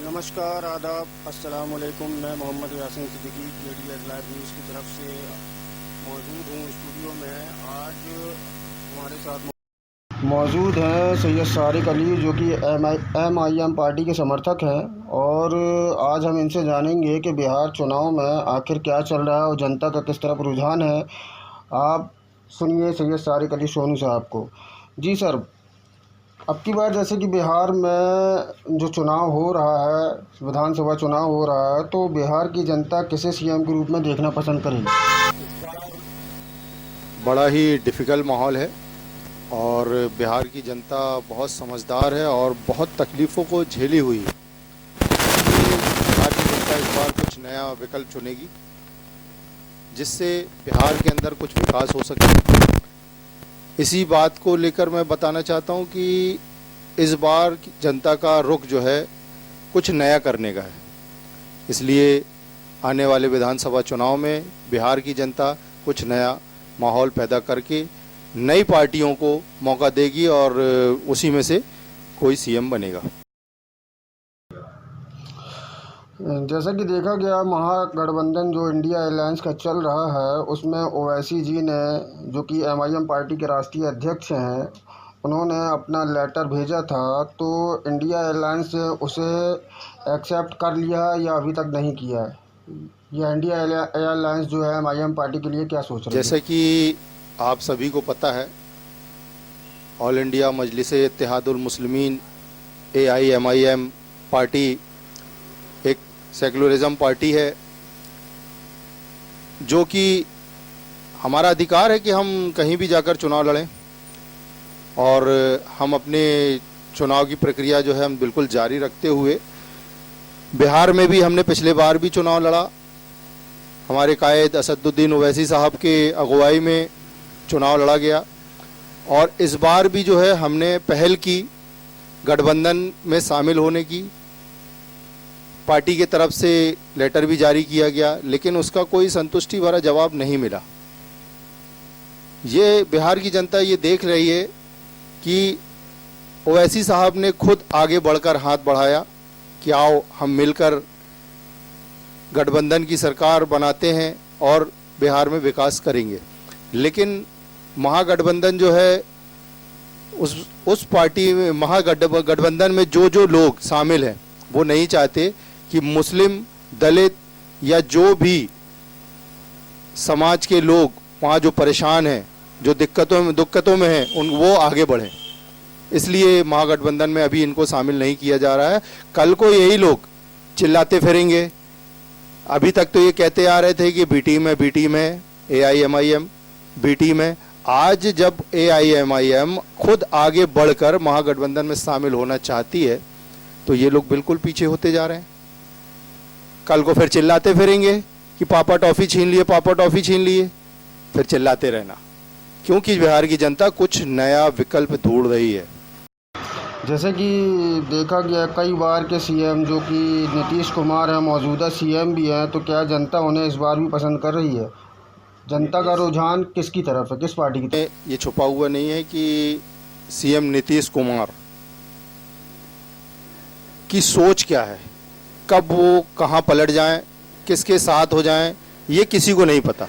नमस्कार, आदाब, अस्सलाम वालेकुम। मैं Mohammad Yasin Siddiqui KDS live news की तरफ से मौजूद हूँ स्टूडियो में। आज हमारे साथ मौजूद हैं सैयद सारिक अली, जो कि MIM पार्टी के समर्थक हैं। और आज हम इनसे जानेंगे कि बिहार चुनाव में आखिर क्या चल रहा है और जनता का किस तरफ रुझान है। आप सुनिए सैयद सारिक अली सोनू साहब को। जी सर, अब की बार जैसे कि बिहार में जो चुनाव हो रहा है, विधानसभा चुनाव हो रहा है, तो बिहार की जनता किसे CM के रूप में देखना पसंद करेगी? बड़ा ही डिफ़िकल्ट माहौल है और बिहार की जनता बहुत समझदार है और बहुत तकलीफ़ों को झेली हुई है। इसलिए बिहार की जनता इस बार कुछ नया विकल्प चुनेगी, जिससे बिहार के अंदर कुछ विकास हो सके। इसी बात को लेकर मैं बताना चाहता हूं कि इस बार की जनता का रुख जो है कुछ नया करने का है। इसलिए आने वाले विधानसभा चुनाव में बिहार की जनता कुछ नया माहौल पैदा करके नई पार्टियों को मौका देगी और उसी में से कोई CM बनेगा। जैसा कि देखा गया, महागठबंधन जो इंडिया अलायंस का चल रहा है, उसमें ओवैसी जी ने, जो कि MIM पार्टी के राष्ट्रीय अध्यक्ष हैं, उन्होंने अपना लेटर भेजा था। तो इंडिया अलायंस उसे एक्सेप्ट कर लिया है या अभी तक नहीं किया है? या इंडिया अलायंस जो है MIM पार्टी के लिए क्या सोच रही है? जैसे कि आप सभी को पता है, ऑल इंडिया मजलिस इत्तेहादुल मुस्लिमीन AIMIM पार्टी एक सेकुलरिज्म पार्टी है, जो कि हमारा अधिकार है कि हम कहीं भी जाकर चुनाव लड़ें और हम अपने चुनाव की प्रक्रिया जो है हम बिल्कुल जारी रखते हुए बिहार में भी हमने पिछले बार भी चुनाव लड़ा। हमारे कायद असदुद्दीन ओवैसी साहब के अगुवाई में चुनाव लड़ा गया और इस बार भी जो है हमने पहल की गठबंधन में शामिल होने की। पार्टी के तरफ से लेटर भी जारी किया गया, लेकिन उसका कोई संतुष्टि भरा जवाब नहीं मिला। ये बिहार की जनता ये देख रही है कि ओवैसी साहब ने खुद आगे बढ़कर हाथ बढ़ाया कि आओ हम मिलकर गठबंधन की सरकार बनाते हैं और बिहार में विकास करेंगे। लेकिन महागठबंधन जो है उस पार्टी में, महागठबंधन में जो लोग शामिल हैं, वो नहीं चाहते कि मुस्लिम, दलित या जो भी समाज के लोग वहाँ जो परेशान हैं, जो दिक्कतों में हैं, वो आगे बढ़ें। इसलिए महागठबंधन में अभी इनको शामिल नहीं किया जा रहा है। कल को यही लोग चिल्लाते फिरेंगे। अभी तक तो ये कहते आ रहे थे कि बी टीम है, AIMIM बी टीम है। आज जब AIMIM खुद आगे बढ़कर महागठबंधन में शामिल होना चाहती है, तो ये लोग बिल्कुल पीछे होते जा रहे हैं। कल को फिर चिल्लाते फिरेंगे कि पापा टॉफ़ी छीन लिए, पापा टॉफ़ी छीन लिए, फिर चिल्लाते रहना, क्योंकि बिहार की जनता कुछ नया विकल्प ढूंढ रही है। जैसे कि देखा गया, कई बार के CM जो कि नीतीश कुमार हैं, मौजूदा CM भी हैं, तो क्या जनता उन्हें इस बार भी पसंद कर रही है? जनता का रुझान किसकी तरफ है, किस पार्टी की तरफ? ये छुपा हुआ नहीं है कि CM नीतीश कुमार की सोच क्या है, कब वो कहाँ पलट जाएं, किसके साथ हो जाएं, ये किसी को नहीं पता।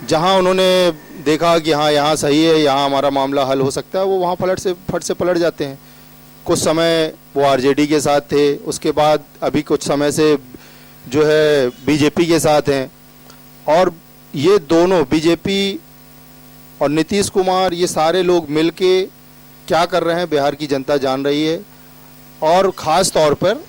जहाँ उन्होंने देखा कि हाँ यहाँ सही है, यहाँ हमारा मामला हल हो सकता है, वो वहाँ फट से पलट जाते हैं। कुछ समय वो RJD के साथ थे, उसके बाद अभी कुछ समय से जो है BJP के साथ हैं। और ये दोनों, BJP और नीतीश कुमार, ये सारे लोग मिलके क्या कर रहे हैं बिहार की जनता जान रही है। और ख़ास तौर पर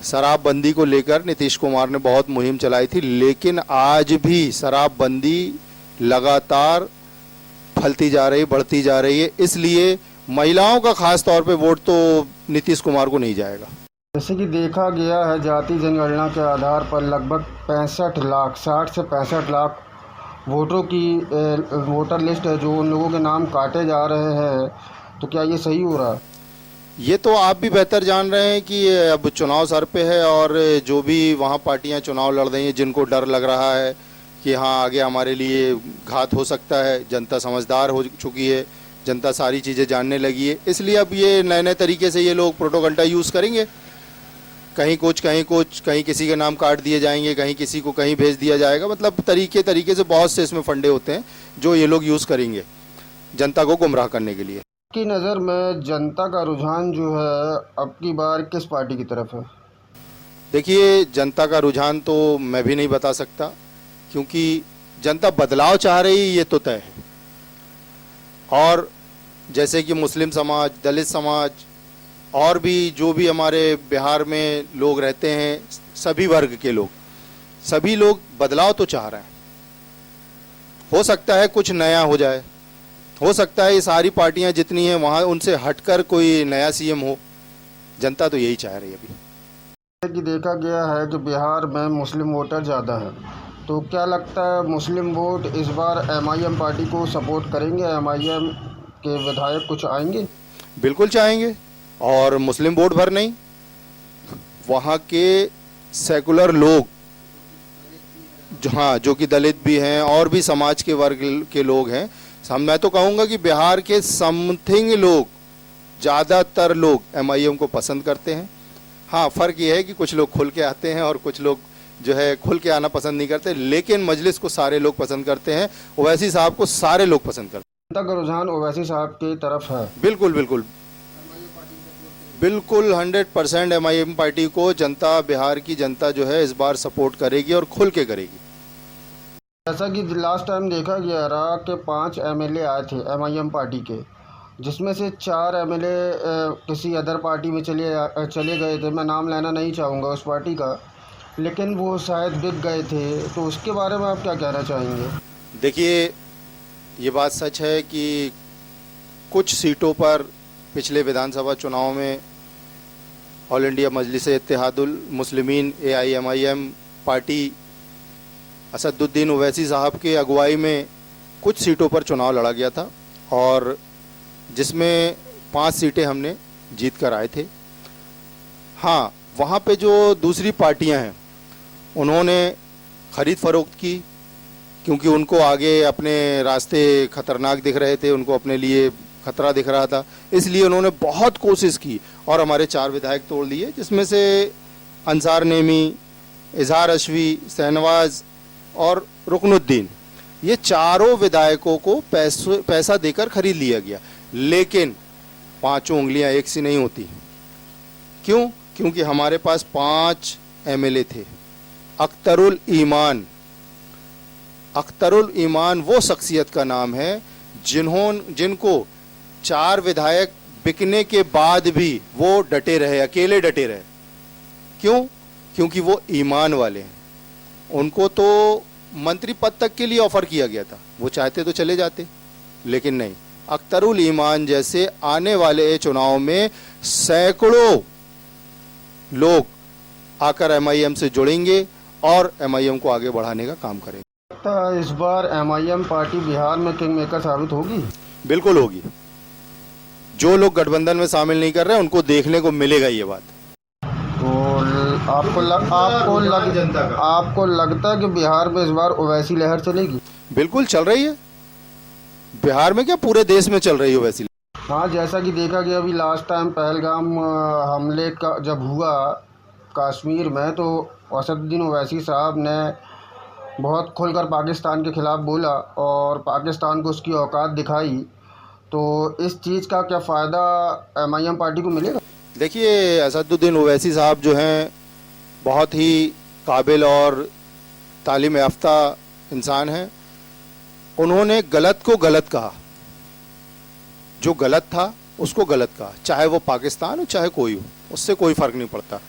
शराबबंदी को लेकर नीतीश कुमार ने बहुत मुहिम चलाई थी, लेकिन आज भी शराबबंदी लगातार फैलती जा रही, बढ़ती जा रही है। इसलिए महिलाओं का खास तौर पे वोट तो नीतीश कुमार को नहीं जाएगा। जैसे कि देखा गया है, जाति जनगणना के आधार पर लगभग 65 लाख, 60 से 65 लाख वोटरों की वोटर लिस्ट है, जो उन लोगों के नाम काटे जा रहे हैं। तो क्या ये सही हो रहा है? ये तो आप भी बेहतर जान रहे हैं कि अब चुनाव सर पे है और जो भी वहाँ पार्टियाँ चुनाव लड़ रही हैं, जिनको डर लग रहा है कि हाँ आगे हमारे लिए घात हो सकता है, जनता समझदार हो चुकी है जनता सारी चीज़ें जानने लगी है, इसलिए अब ये नए नए तरीके से ये लोग प्रोटोगंडा यूज़ करेंगे। कहीं कुछ कहीं किसी के नाम काट दिए जाएंगे, कहीं किसी को कहीं भेज दिया जाएगा। मतलब तरीके से बहुत से इसमें फंडे होते हैं जो ये लोग यूज़ करेंगे जनता को गुमराह करने के लिए। की नज़र में जनता का रुझान जो है अब की बार किस पार्टी की तरफ है? देखिए, जनता का रुझान तो मैं भी नहीं बता सकता, क्योंकि जनता बदलाव चाह रही है ये तो तय है। और जैसे कि मुस्लिम समाज, दलित समाज और भी जो भी हमारे बिहार में लोग रहते हैं, सभी वर्ग के लोग, सभी लोग बदलाव तो चाह रहे हैं। हो सकता है कुछ नया हो जाए, हो सकता है ये सारी पार्टियां जितनी हैं वहाँ उनसे हटकर कोई नया सीएम हो। जनता तो यही चाह रही है अभी। कि देखा गया है कि बिहार में मुस्लिम वोटर ज़्यादा हैं, तो क्या लगता है मुस्लिम वोट इस बार एमआईएम पार्टी को सपोर्ट करेंगे? एमआईएम के विधायक कुछ आएंगे? बिल्कुल चाहेंगे। और मुस्लिम वोट भर नहीं, वहाँ के सेकुलर लोग जो कि दलित भी हैं और भी समाज के वर्ग के लोग हैं, मैं तो कहूँगा कि बिहार के समथिंग लोग, ज़्यादातर लोग एमआईएम को पसंद करते हैं। हाँ, फ़र्क ये है कि कुछ लोग खुल के आते हैं और कुछ लोग जो है खुल के आना पसंद नहीं करते, लेकिन मजलिस को सारे लोग पसंद करते हैं, ओवैसी साहब को सारे लोग पसंद करते हैं। जनता का रुझान ओवैसी साहब की तरफ है? बिल्कुल बिल्कुल बिल्कुल 100% एमआईएम पार्टी को जनता, बिहार की जनता जो है इस बार सपोर्ट करेगी और खुल के करेगी। जैसा कि लास्ट टाइम देखा गया रहा कि 5 एमएलए आए थे एमआईएम पार्टी के, जिसमें से 4 एमएलए किसी अदर पार्टी में चले गए थे। मैं नाम लेना नहीं चाहूँगा उस पार्टी का, लेकिन वो शायद बिक गए थे, तो उसके बारे में आप क्या कहना चाहेंगे? देखिए, ये बात सच है कि कुछ सीटों पर पिछले विधानसभा चुनाव में ऑल इंडिया मजलिस इत्तेहादुल मुस्लिमीन एआईएमआईएम पार्टी असदुद्दीन ओवैसी साहब के अगुवाई में कुछ सीटों पर चुनाव लड़ा गया था, और जिसमें 5 सीटें हमने जीत कर आए थे। हाँ, वहाँ पे जो दूसरी पार्टियां हैं उन्होंने ख़रीद फरोख्त की, क्योंकि उनको आगे अपने रास्ते खतरनाक दिख रहे थे, उनको अपने लिए खतरा दिख रहा था, इसलिए उन्होंने बहुत कोशिश की और हमारे 4 विधायक तोड़ दिए, जिसमें से अंसार नेमी, इजहार अशवी, शहनवाज और रुकनुद्दीन, ये चारों विधायकों को पैसा देकर खरीद लिया गया। लेकिन 5 उंगलियां एक सी नहीं होती। क्यों? क्योंकि हमारे पास 5 एमएलए थे। अख्तरुल ईमान वो शख्सियत का नाम है जिनको 4 विधायक बिकने के बाद भी वो डटे रहे, अकेले डटे रहे। क्यों? क्योंकि वो ईमान वाले हैं। उनको तो मंत्री पद तक के लिए ऑफर किया गया था, वो चाहते तो चले जाते, लेकिन नहीं। अख्तरुल ईमान जैसे आने वाले चुनाव में सैकड़ों लोग आकर एमआईएम से जुड़ेंगे और एमआईएम को आगे बढ़ाने का काम करेंगे। इस बार एमआईएम पार्टी बिहार में किंग मेकर साबित होगी? बिल्कुल होगी। जो लोग गठबंधन में शामिल नहीं कर रहे हैं उनको देखने को मिलेगा ये बात। तो आपको लगता है कि बिहार में इस बार ओवैसी लहर चलेगी? बिल्कुल चल रही है। बिहार में क्या, पूरे देश में चल रही है ओवैसी। हाँ, जैसा कि देखा गया अभी लास्ट टाइम पहलगाम हमले का जब हुआ कश्मीर में, तो असदुद्दीन ओवैसी साहब ने बहुत खुलकर पाकिस्तान के ख़िलाफ़ बोला और पाकिस्तान को उसकी औकात दिखाई। तो इस चीज़ का क्या फ़ायदा एमआईएम पार्टी को मिलेगा? देखिए, असदुद्दीन ओवैसी साहब जो हैं बहुत ही काबिल और तालीम याफ्ता इंसान हैं। उन्होंने गलत को गलत कहा, जो गलत था उसको गलत कहा, चाहे वो पाकिस्तान हो चाहे कोई हो, उससे कोई फ़र्क नहीं पड़ता।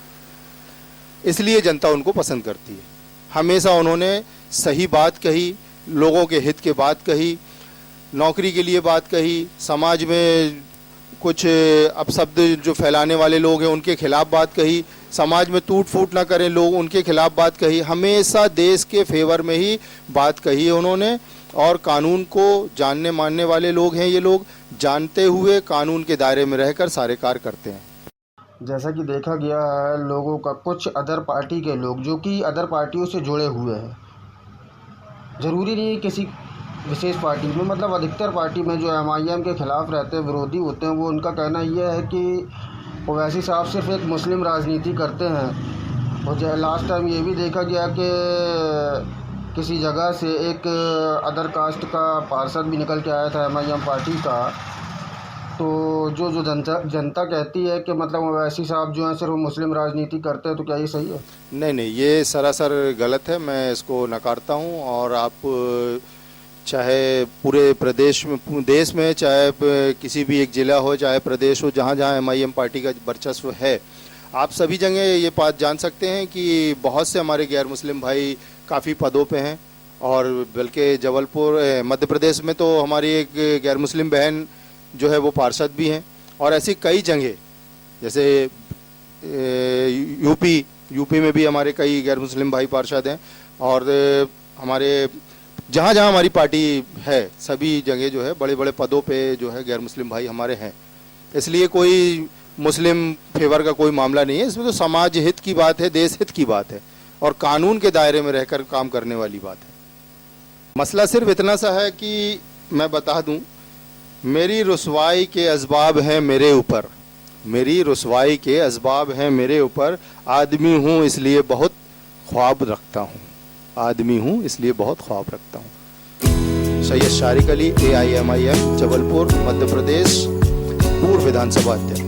इसलिए जनता उनको पसंद करती है। हमेशा उन्होंने सही बात कही, लोगों के हित के बात कही, नौकरी के लिए बात कही, समाज में कुछ अपशब्द जो फैलाने वाले लोग हैं उनके खिलाफ बात कही, समाज में टूट फूट ना करें लोग उनके खिलाफ बात कही। हमेशा देश के फेवर में ही बात कही है उन्होंने, और कानून को जानने मानने वाले लोग हैं ये लोग, जानते हुए कानून के दायरे में रहकर सारे कार्य करते हैं। जैसा कि देखा गया है लोगों का, कुछ अदर पार्टी के लोग जो कि अदर पार्टियों से जुड़े हुए हैं, ज़रूरी नहीं किसी विशेष पार्टी में, मतलब अधिकतर पार्टी में जो MIM के ख़िलाफ़ रहते हैं, विरोधी होते हैं, वो उनका कहना ये है कि ओवैसी साहब सिर्फ एक मुस्लिम राजनीति करते हैं। और जो लास्ट टाइम ये भी देखा गया कि किसी जगह से एक अदर कास्ट का पार्षद भी निकल के आया था MIM पार्टी का। तो जो जनता कहती है कि मतलब ओवैसी साहब जो हैं सिर्फ मुस्लिम राजनीति करते हैं, तो क्या ये सही है? नहीं, ये सरासर गलत है, मैं इसको नकारता हूँ। और आप चाहे पूरे प्रदेश में, देश में, चाहे किसी भी एक ज़िला हो, चाहे प्रदेश हो, जहाँ जहाँ MIM पार्टी का वर्चस्व है, आप सभी जगह ये बात जान सकते हैं कि बहुत से हमारे गैर मुस्लिम भाई काफ़ी पदों पे हैं। और बल्कि जबलपुर मध्य प्रदेश में तो हमारी एक गैर मुस्लिम बहन जो है वो पार्षद भी हैं। और ऐसी कई जगह, जैसे यूपी में भी हमारे कई गैर मुस्लिम भाई पार्षद हैं। और हमारे जहाँ जहाँ हमारी पार्टी है, सभी जगह जो है बड़े बड़े पदों पे जो है गैर मुस्लिम भाई हमारे हैं। इसलिए कोई मुस्लिम फेवर का कोई मामला नहीं है, इसमें तो समाज हित की बात है, देश हित की बात है और कानून के दायरे में रहकर काम करने वाली बात है। मसला सिर्फ इतना सा है कि मैं बता दूं, मेरी रुसवाई के असबाब हैं मेरे ऊपर, मेरी रुसवाई के असबाब हैं मेरे ऊपर। आदमी हूँ इसलिए बहुत ख्वाब रखता हूँ, आदमी हूँ इसलिए बहुत ख्वाब रखता हूँ। सैयद शारिक अली, AIMIM जबलपुर मध्य प्रदेश, पूर्व विधानसभा अध्यक्ष।